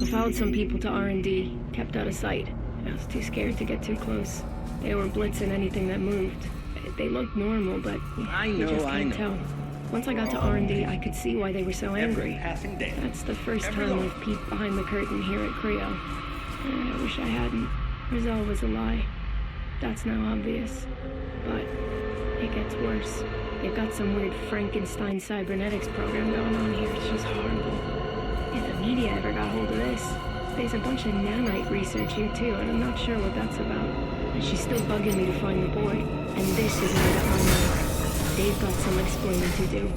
followed some people to R&D, kept out of sight. I was too scared to get too close. They were blitzing anything that moved. They looked normal, but you just can't tell. Once I got to R&D, I could see why they were so angry. That's the first time I've peeked behind the curtain here at Creo. I wish I hadn't. Rizal was a lie. That's now obvious. But it gets worse. They've got some weird Frankenstein cybernetics program going on here. It's just horrible. If the media ever got hold of this, there's a bunch of nanite research here too, and I'm not sure what that's about. And she's still bugging me to find the boy. And this is made up my mind. They've got some explaining to do.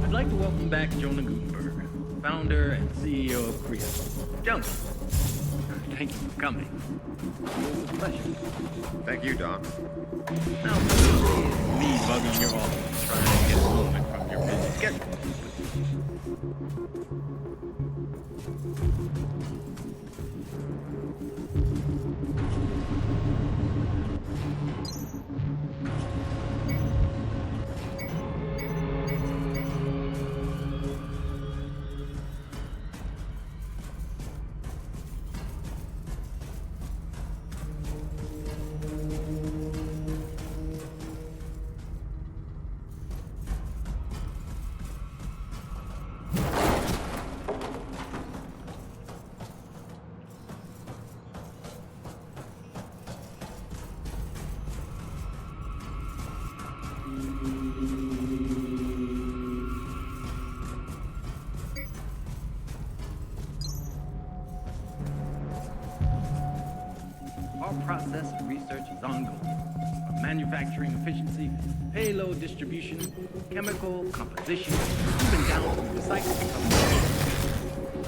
I'd like to welcome back Jonah Gutenberg, founder and CEO of Creo. Jonah, thank you for coming. It was a pleasure. Thank you, Don. Now, me bugging your office trying to get a moment from your busy schedule. Our process of research is ongoing. From manufacturing efficiency, payload distribution, chemical composition, even down to recycling.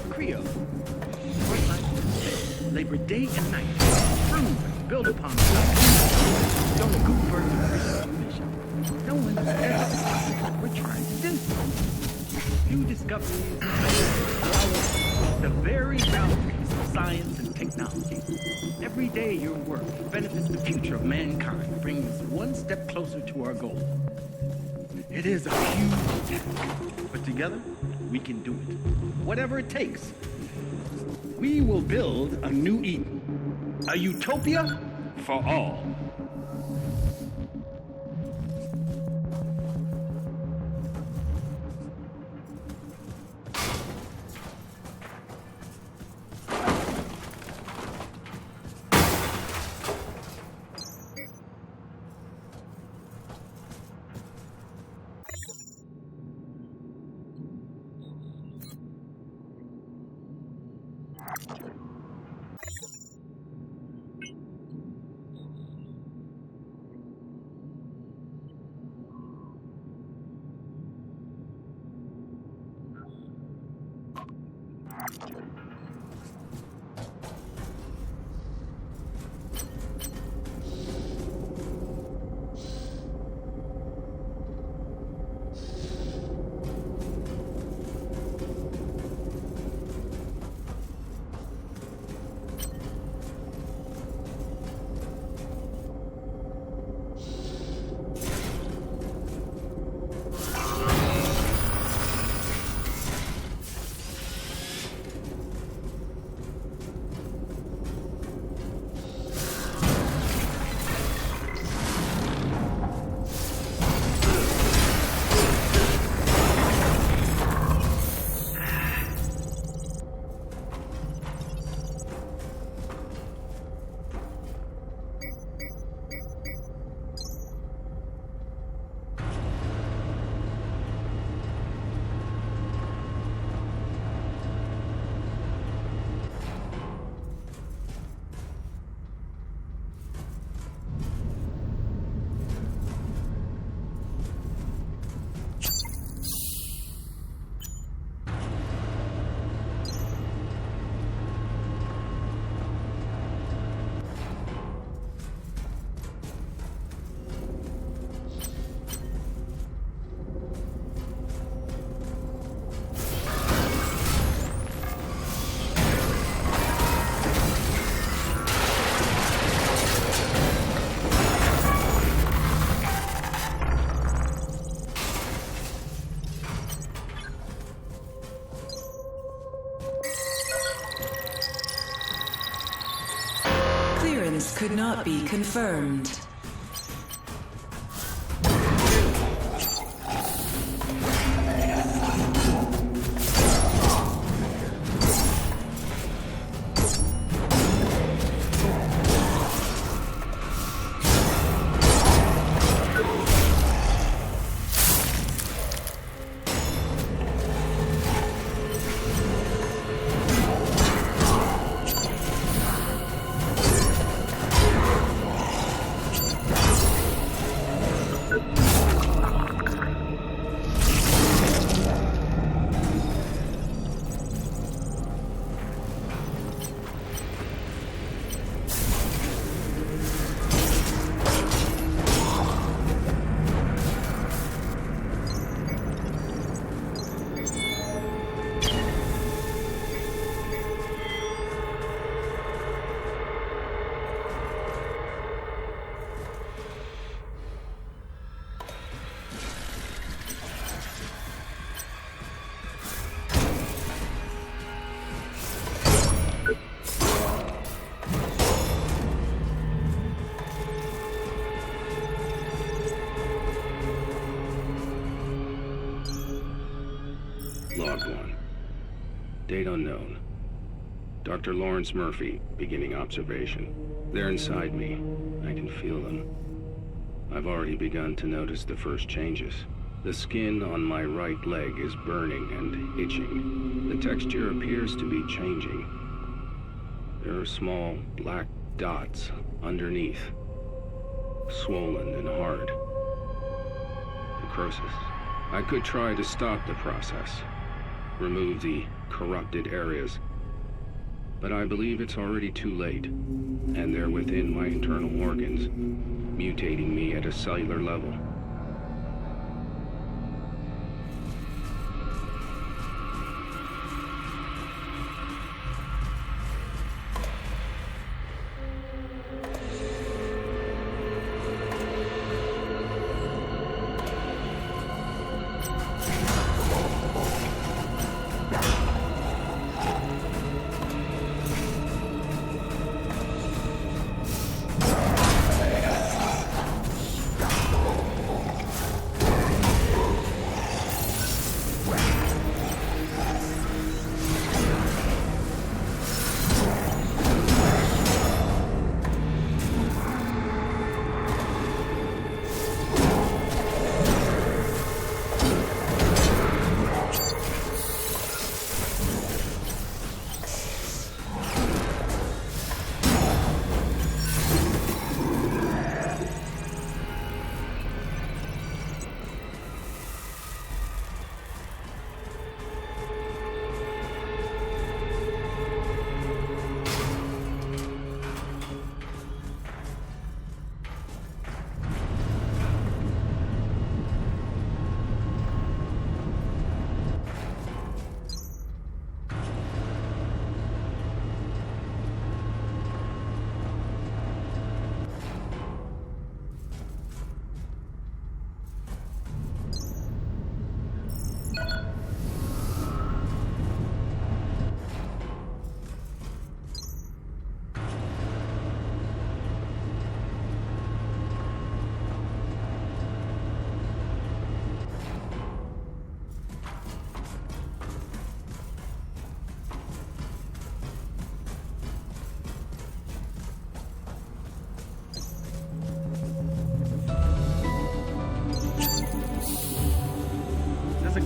Creo, our scientists labor day and night to prove and build upon the Jonah Gutenberg's original mission. No one understands what we're trying to do. Few discoveries allow the very boundaries of science and technology. Every day your work benefits the future of mankind, bringing us one step closer to our goal. It is a huge task, but together we can do it. Whatever it takes. We will build a new Eden, a utopia for all. Could not be confirmed. Log 1. Date unknown. Dr. Lawrence Murphy, beginning observation. They're inside me. I can feel them. I've already begun to notice the first changes. The skin on my right leg is burning and itching. The texture appears to be changing. There are small black dots underneath, swollen and hard. Necrosis. I could try to stop the process, remove the corrupted areas, but I believe it's already too late, and they're within my internal organs, mutating me at a cellular level.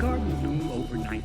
garden bloom overnight.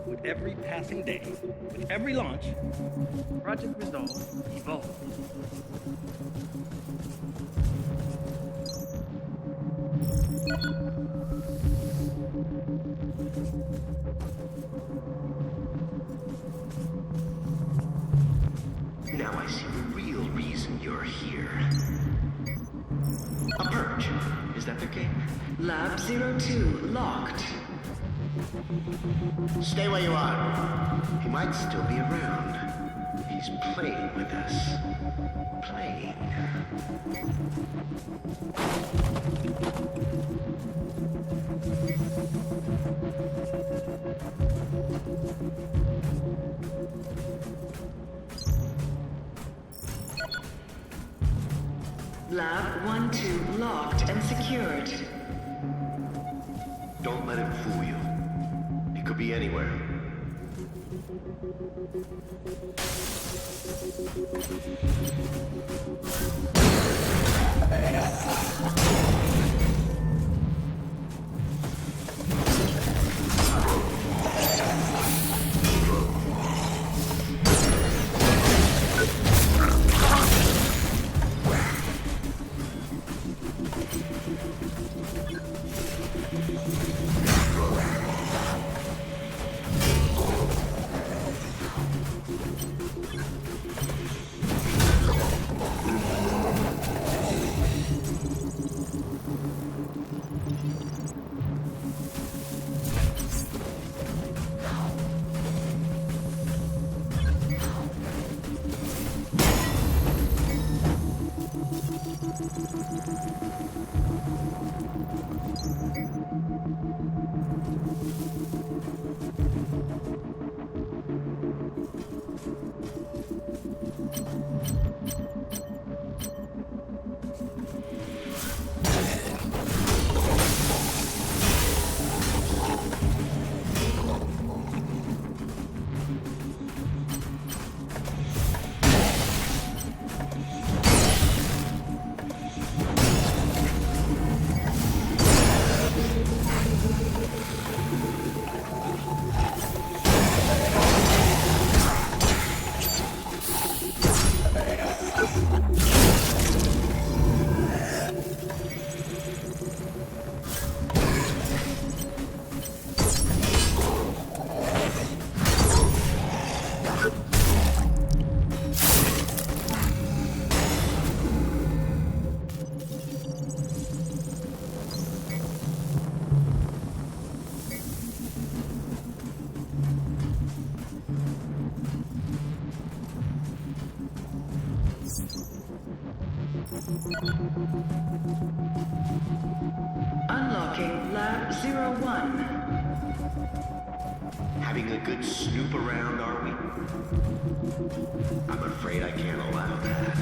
With every passing day, with every launch, Project Resolve evolved. Now I see the real reason you're here. A purge. Is that the game? Lab 02 locked. Stay where you are. He might still be around. He's playing with us. Playing. Lab 1-2 locked and secured. Don't let him fool you. He could be anywhere. Unlocking Lab 01. Having a good snoop around, are we? I'm afraid I can't allow that.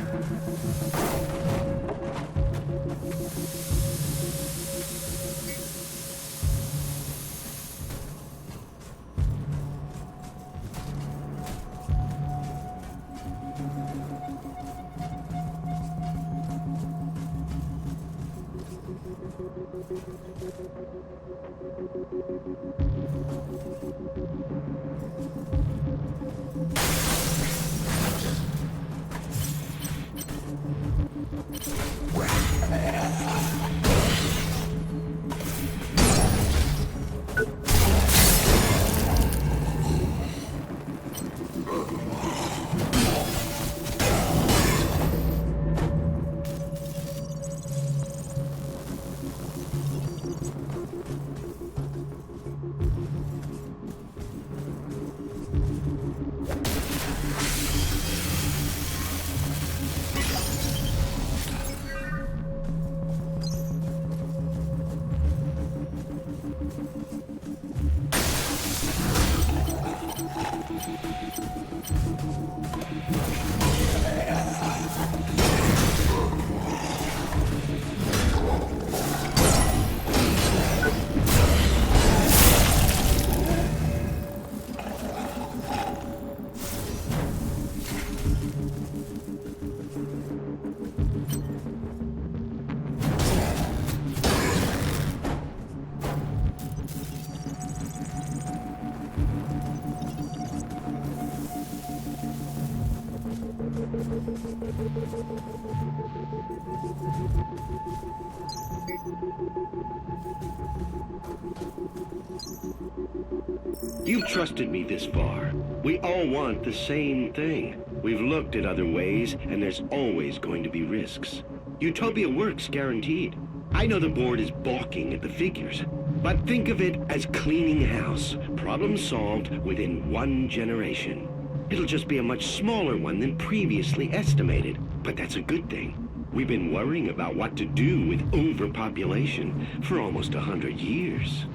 You've trusted me this far. We all want the same thing. We've looked at other ways, and there's always going to be risks. Utopia works, guaranteed. I know the board is balking at the figures, but think of it as cleaning house. Problem solved within 1 generation. It'll just be a much smaller one than previously estimated, but that's a good thing. We've been worrying about what to do with overpopulation for almost 100 years.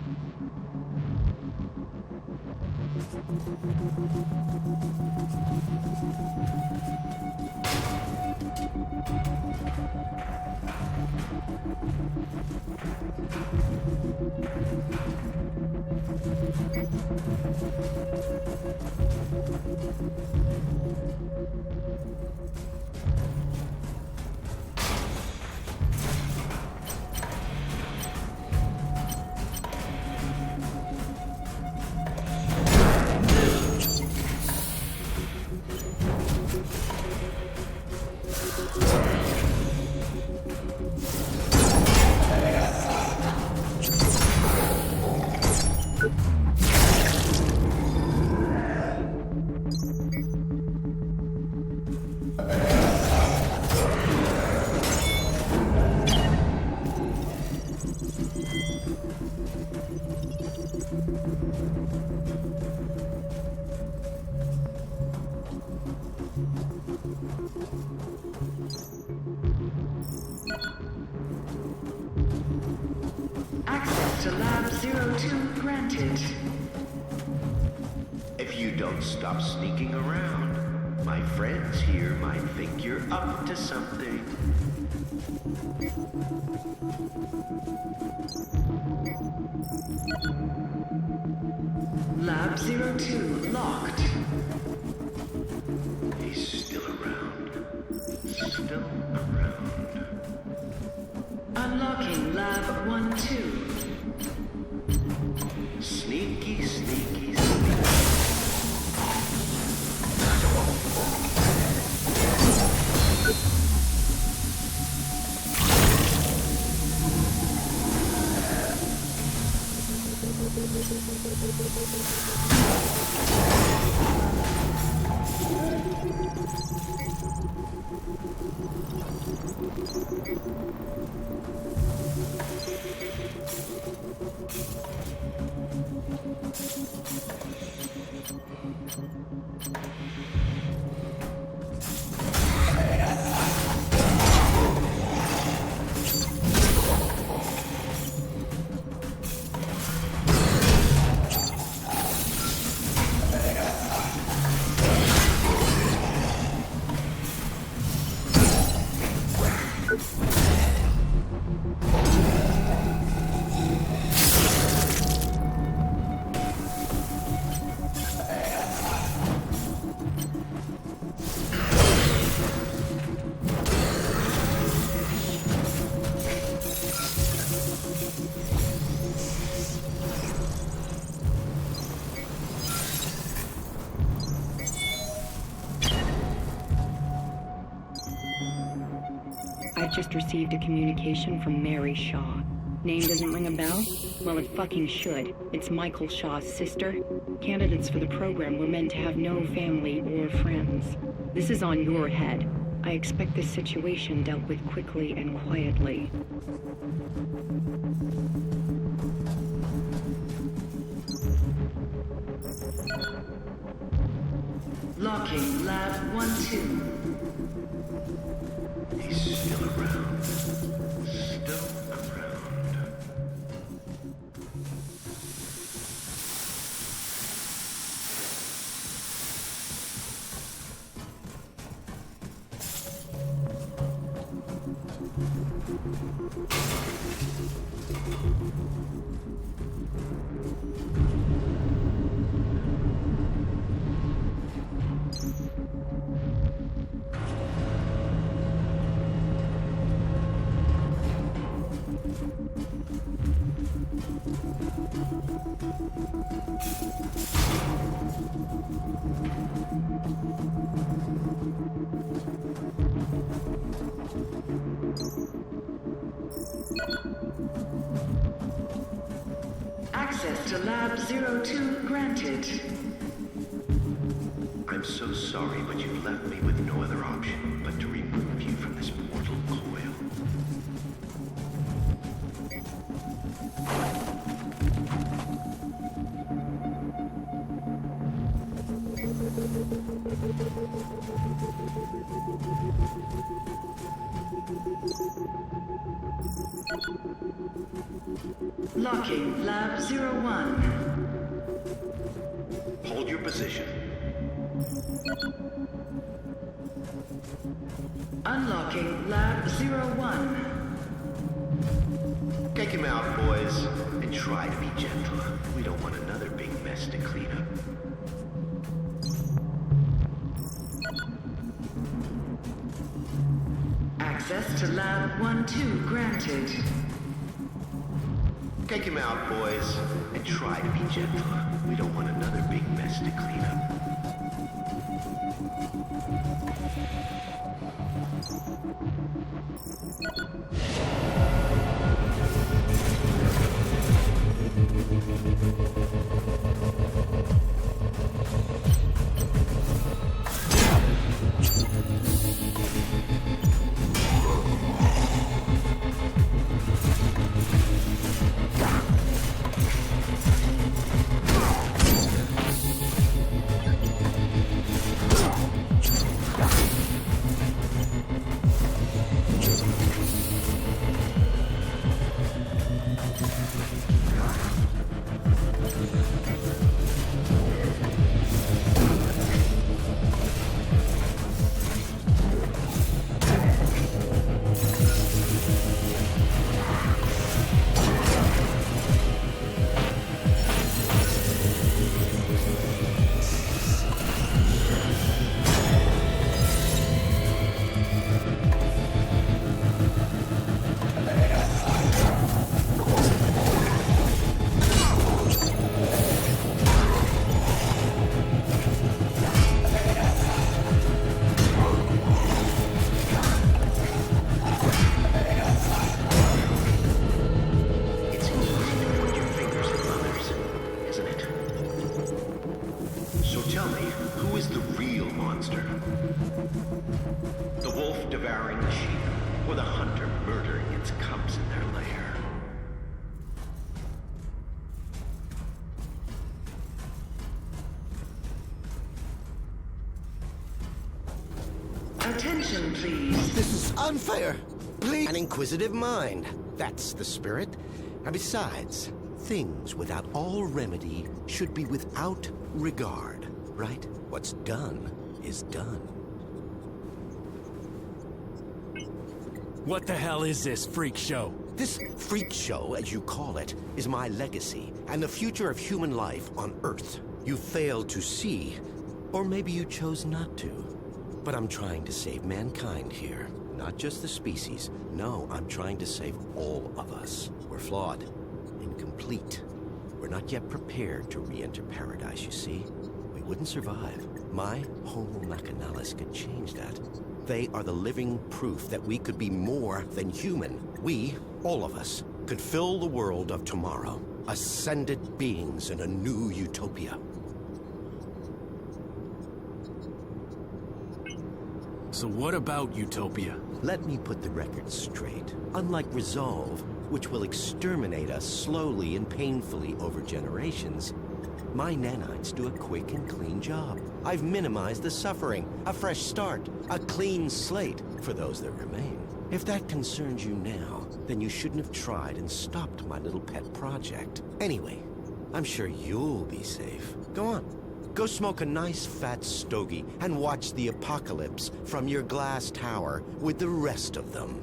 Access to Lab 02 granted. If you don't stop sneaking around, my friends here might think you're up to something. Lab 02 locked. He's still around. Still around. Unlocking Lab 12. Sneaky, sneaky, sneaky. I've just received a communication from Mary Shaw. Name doesn't ring a bell? Well, it fucking should. It's Michael Shaw's sister. Candidates for the program were meant to have no family or friends. This is on your head. I expect this situation dealt with quickly and quietly. Locking Lab 12. He's still around. Still around. Access to Lab 02 granted. I'm so sorry, but you've left me with no other option but to remove you from this mortal coil. Locking Lab 01. Hold your position. Unlocking Lab 01. Take him out, boys, and try to be gentle. We don't want another big mess to clean up. Access to Lab 12 granted. Take him out, boys, and try to be gentle. We don't want another big mess to clean up. Attention, please. This is unfair. Please. An inquisitive mind. That's the spirit. And besides, things without all remedy should be without regard, right? What's done is done. What the hell is this freak show? This freak show, as you call it, is my legacy and the future of human life on Earth. You failed to see, or maybe you chose not to. But I'm trying to save mankind here. Not just the species. No, I'm trying to save all of us. We're flawed, incomplete. We're not yet prepared to re-enter paradise, you see. We wouldn't survive. My Homo Machinalis could change that. They are the living proof that we could be more than human. We, all of us, could fill the world of tomorrow. Ascended beings in a new utopia. So what about utopia? Let me put the record straight. Unlike Resolve, which will exterminate us slowly and painfully over generations, my nanites do a quick and clean job. I've minimized the suffering, a fresh start, a clean slate for those that remain. If that concerns you now, then you shouldn't have tried and stopped my little pet project. Anyway, I'm sure you'll be safe. Go on. Go smoke a nice fat stogie and watch the apocalypse from your glass tower with the rest of them.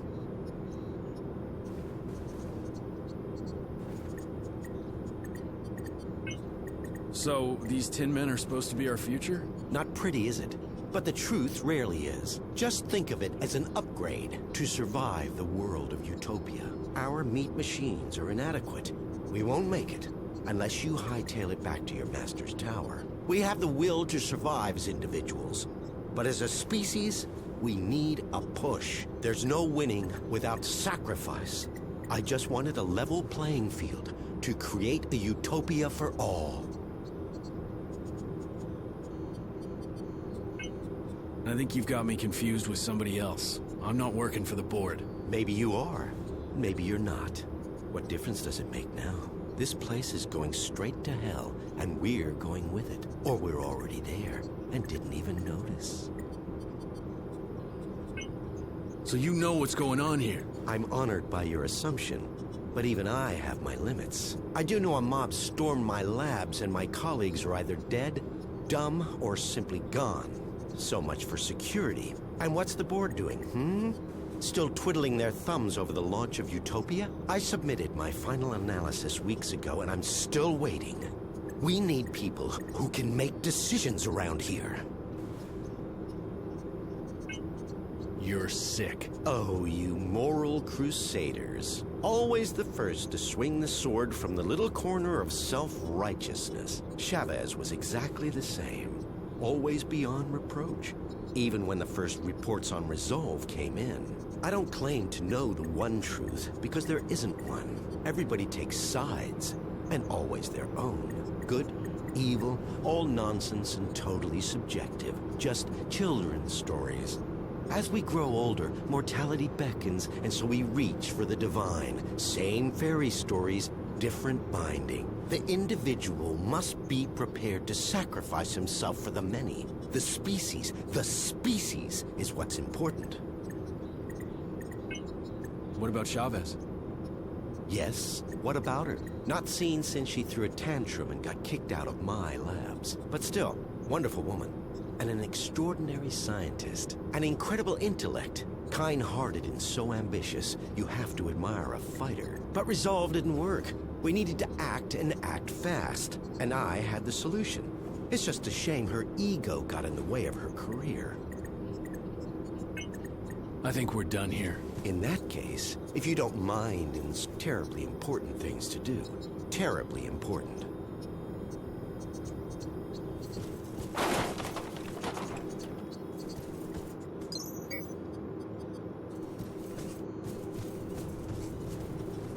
So, these tin men are supposed to be our future? Not pretty, is it? But the truth rarely is. Just think of it as an upgrade to survive the world of utopia. Our meat machines are inadequate. We won't make it unless you hightail it back to your master's tower. We have the will to survive as individuals, but as a species, we need a push. There's no winning without sacrifice. I just wanted a level playing field to create a utopia for all. I think you've got me confused with somebody else. I'm not working for the board. Maybe you are. Maybe you're not. What difference does it make now? This place is going straight to hell, and we're going with it. Or we're already there, and didn't even notice. So you know what's going on here? I'm honored by your assumption, but even I have my limits. I do know a mob stormed my labs, and my colleagues are either dead, dumb, or simply gone. So much for security. And what's the board doing, Still twiddling their thumbs over the launch of Utopia? I submitted my final analysis weeks ago, and I'm still waiting. We need people who can make decisions around here. You're sick. Oh, you moral crusaders. Always the first to swing the sword from the little corner of self-righteousness. Chavez was exactly the same. Always beyond reproach. Even when the first reports on Resolve came in. I don't claim to know the one truth, because there isn't one. Everybody takes sides, and always their own. Good, evil, all nonsense and totally subjective. Just children's stories. As we grow older, mortality beckons, and so we reach for the divine. Same fairy stories, different binding. The individual must be prepared to sacrifice himself for the many. The species is what's important. What about Chavez? Yes, what about her? Not seen since she threw a tantrum and got kicked out of my labs. But still, wonderful woman. And an extraordinary scientist. An incredible intellect. Kind-hearted and so ambitious, you have to admire a fighter. But Resolve didn't work. We needed to act and act fast. And I had the solution. It's just a shame her ego got in the way of her career. I think we're done here. In that case, if you don't mind, it's terribly important things to do. Terribly important.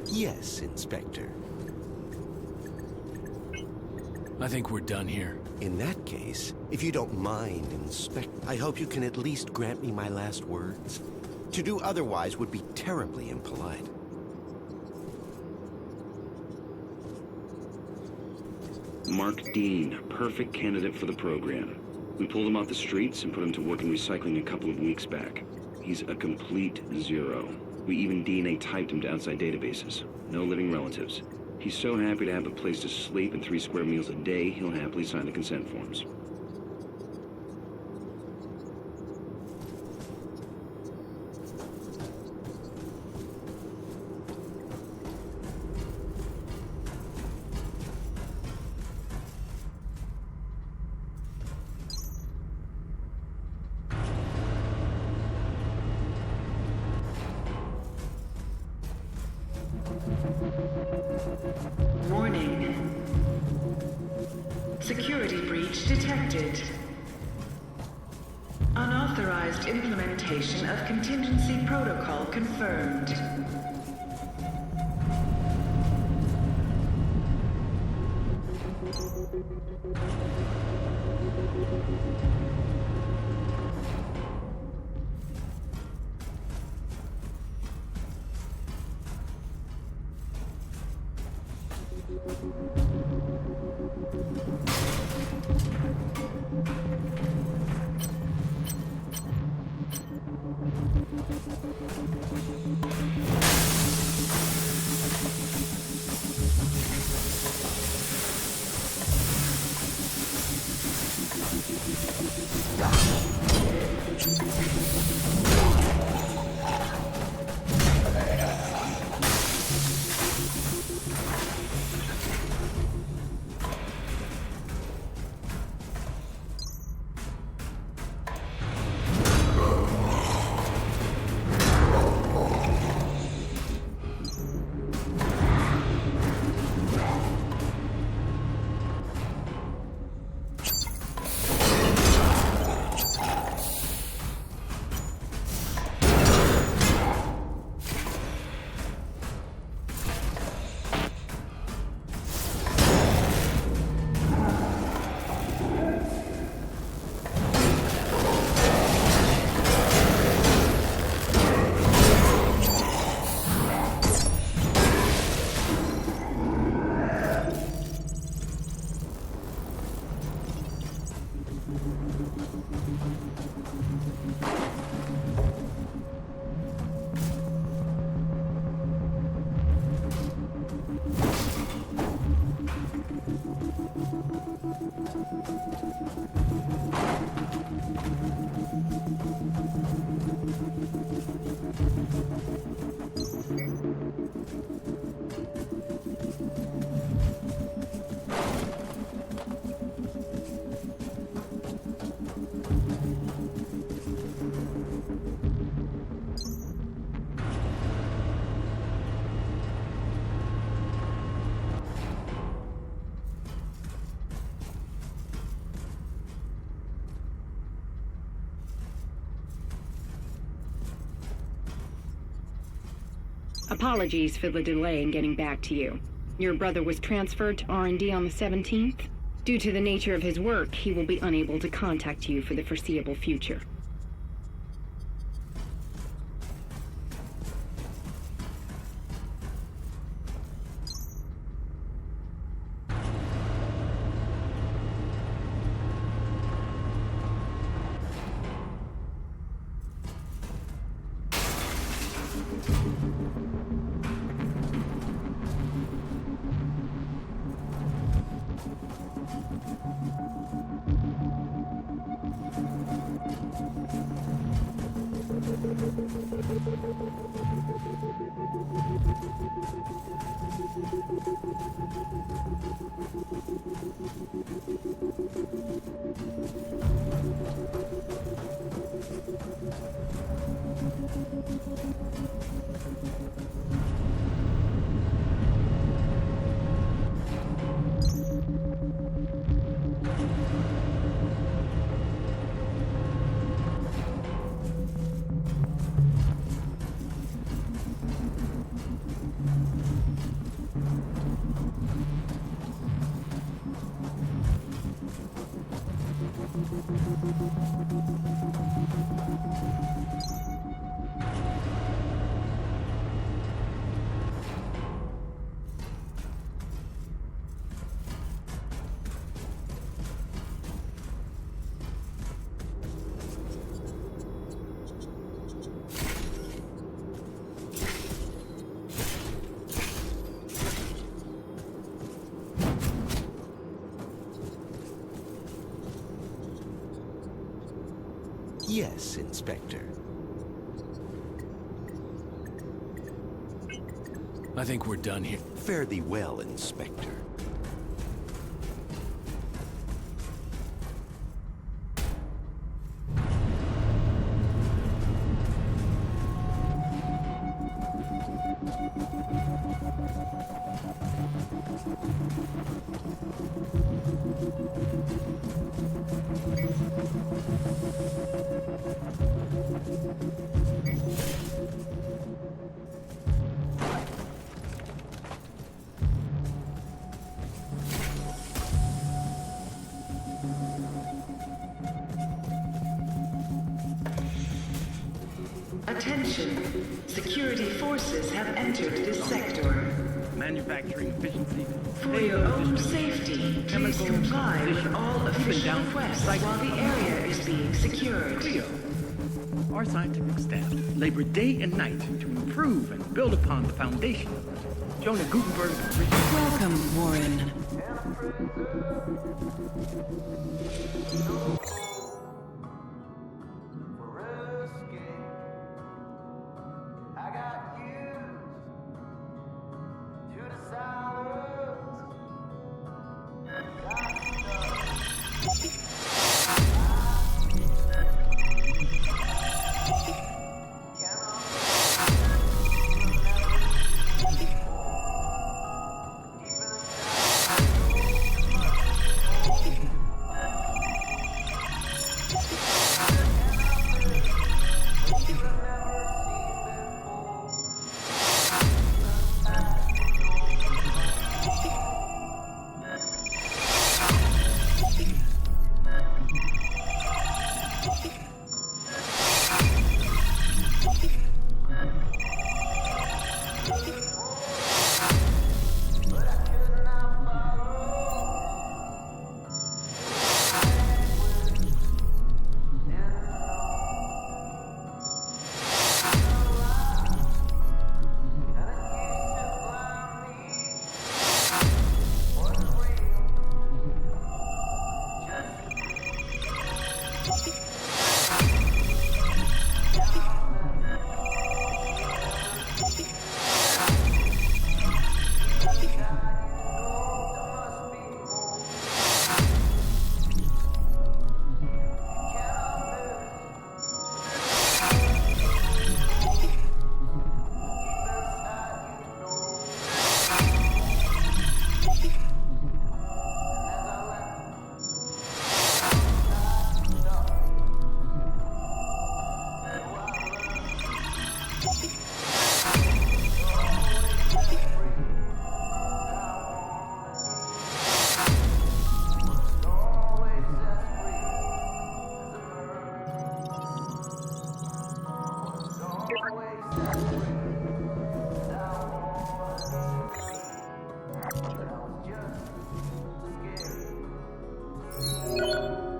Yes, Inspector. I think we're done here. In that case, if you don't mind, I hope you can at least grant me my last words. To do otherwise would be terribly impolite. Mark Dean, perfect candidate for the program. We pulled him off the streets and put him to work in recycling a couple of weeks back. He's a complete zero. We even DNA typed him to outside databases. No living relatives. He's so happy to have a place to sleep and 3 square meals a day, he'll happily sign the consent forms. Warning. Security breach detected. Unauthorized implementation of contingency protocol confirmed. Apologies for the delay in getting back to you. Your brother was transferred to R&D on the 17th. Due to the nature of his work, he will be unable to contact you for the foreseeable future. Yes, Inspector. I think we're done here. Fare thee well, Inspector. Attention. Security forces have entered this sector. Manufacturing efficiency. For your own safety, please comply with all official requests while the area is being secured. Cleo. Our scientific staff labor day and night to improve and build upon the foundation of Jonah Gutenberg's original. Welcome, Warren.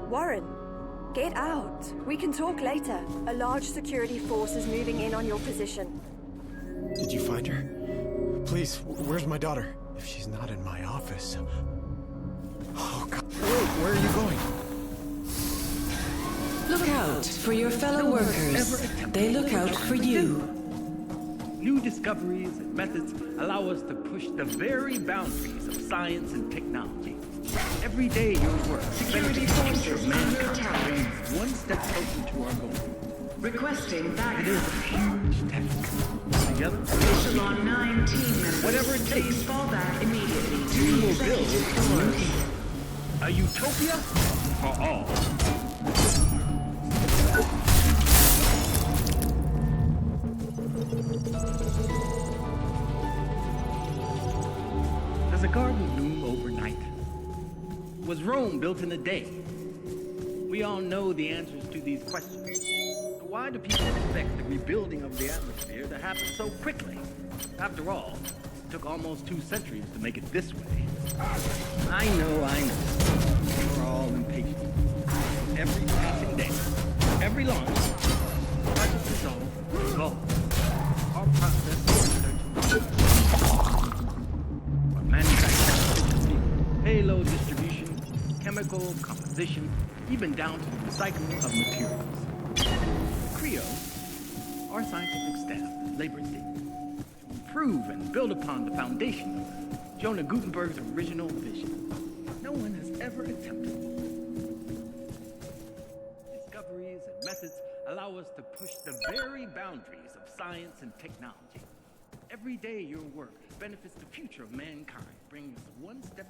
Warren, get out. We can talk later. A large security force is moving in on your position. Did you find her? Please, where's my daughter? If she's not in my office... Oh, God. Wait, where are you going? Look out for your fellow workers. They look out for you. New discoveries and methods allow us to push the very boundaries of science and technology. Every day your work, Security forces under attack. brings one step closer to our goal. Requesting It backup. is a huge task. Together, Echelon 9 team members. Whatever it takes. Please fall back immediately we to will the build executive floors. a utopia for all. Does a garden bloom overnight? Was Rome built in a day? We all know the answers to these questions. So why do people expect the rebuilding of the atmosphere to happen so quickly? After all, it took almost 2 centuries to make it this way. I know. We're all impatient. Every passing day, every launch, project resolve. Our process of research, our manufacturing efficiency, payload distribution, chemical composition, even down to the recycling of materials. trio, our scientific staff labored to improve and build upon the foundation of Jonah Gutenberg's original vision. No one has ever attempted. Discoveries and methods allow us to push the very boundaries of science and technology. Every day your work benefits the future of mankind, bringing us one step.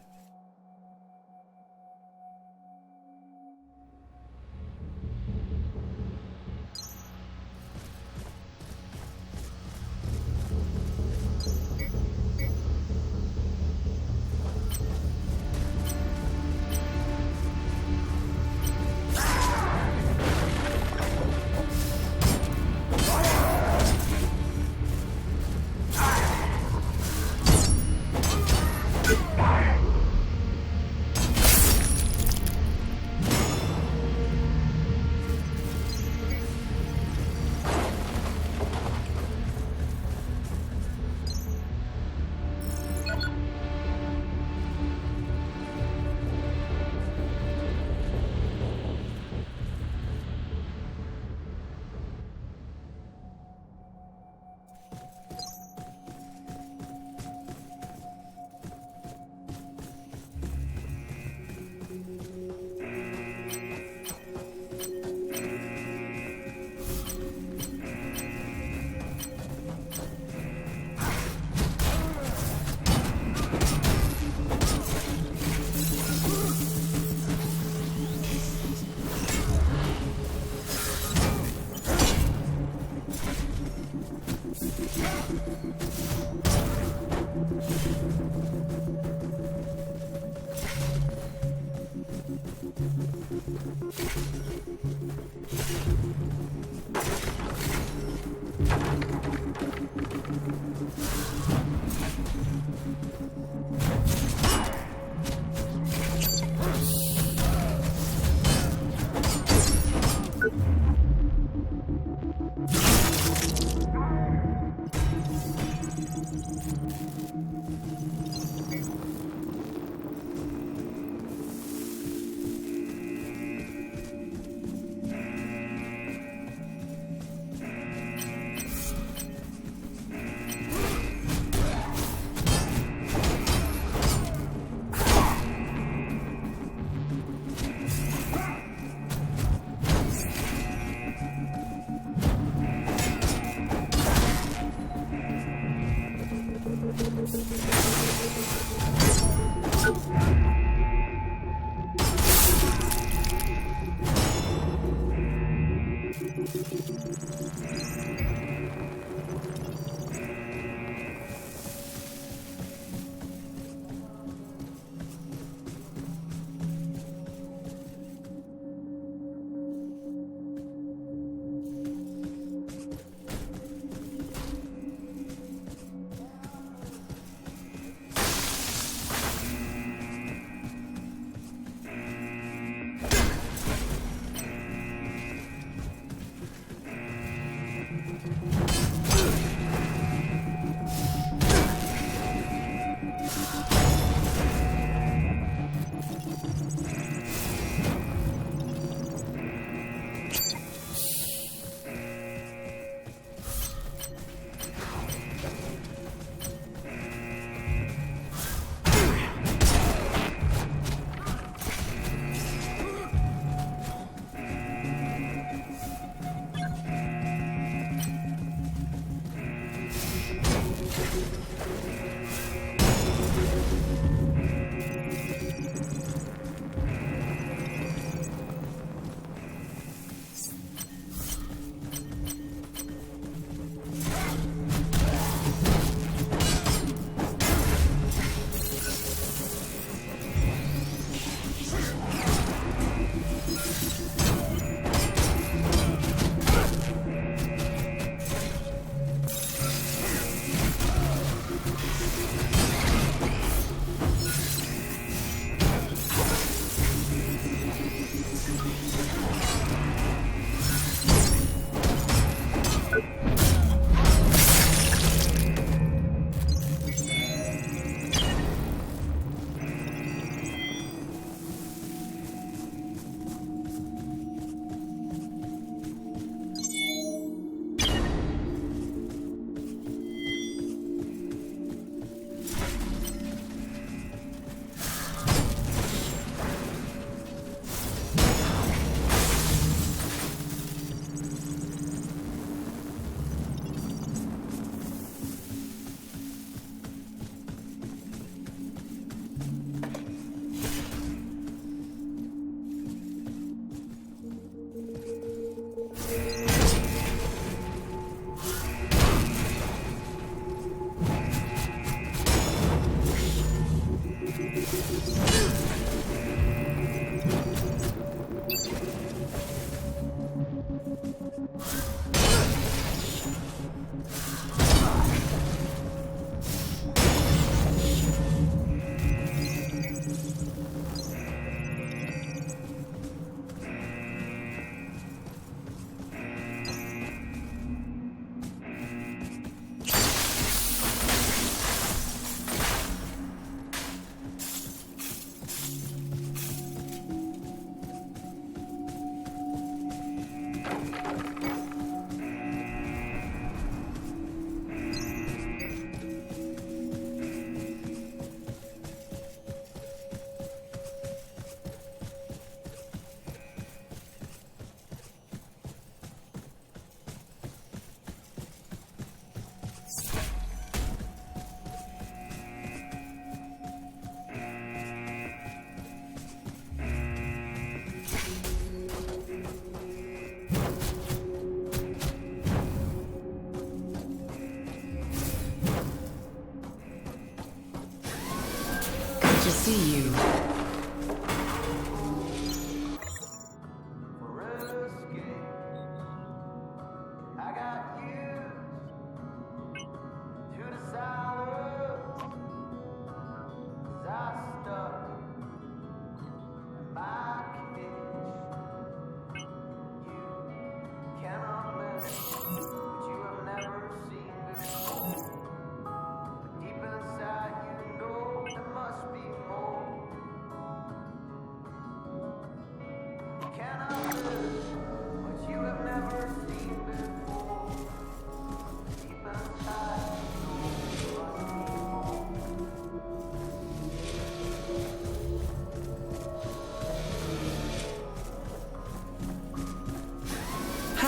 see you.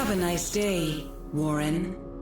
Have a nice day, Warren.